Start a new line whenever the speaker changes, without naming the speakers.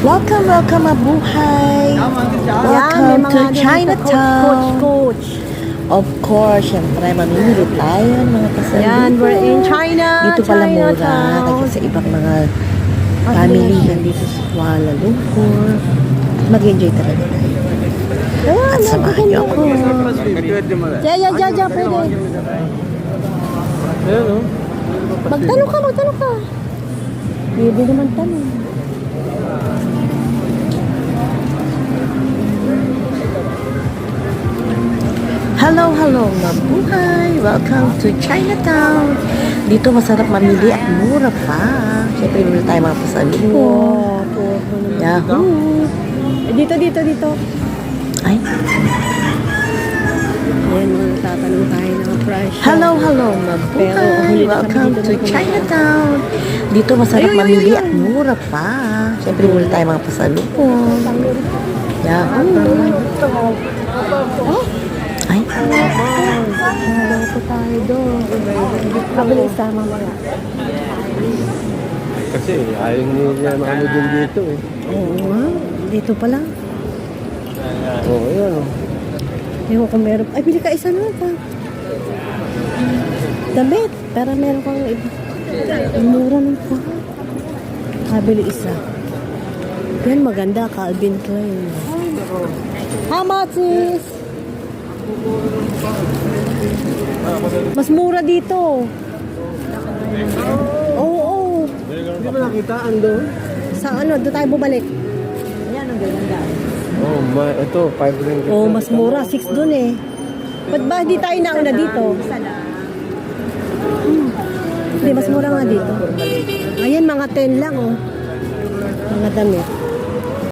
Welcome mabuhay! Welcome to Chinatown!
Coach.
Of course, syempre, mamimili tayo ng mga pasalubong.
Yan, we're in China.
Dito pala mura,
Chinatown.
kasi sa ibang mga family dito sa Kuala Lumpur. Mag-enjoy talaga tayo. At samahan niyo ako.
Ja, pwede. Magtanong ka. Pwede naman tanong.
Hello, mabuhay! Welcome to Chinatown! Dito masarap mamili at mura pa. Siyempre, muna tayo mga pasalubong. Yahoo!
Dito.
Ay,
Ayan, tatanong tayo ng price.
hello,
Pero,
mabuhay!
huli na
Welcome
kami
to
dito ng
Chinatown! Dito masarap mamili at mura pa. Siyempre, muna tayo mga pasalubong. Yahoo! Ay,
Hello po tayo doon. Kabili sama mo.
Kasi ayaw nila ano din dito eh.
Oo nga. Dito pa lang.
Oo, yan o.
Ewan ko meron. Ay, bili ka isa na pa. Damit. Para meron kang iba. Mura nun pa. Kabili isa. Yan maganda. Calvin Klein. How much is? Mas mura dito. Oo.
Hindi ba nakita ando?
Sa ano? Doon tayo bumalik.
Oh, ito 5 ring.
Oo, mas mura. 6 doon eh. Ba't ba hindi tayo nauna dito? Hindi, mas mura nga dito. Ayan, mga 10 lang oh. Mga damit.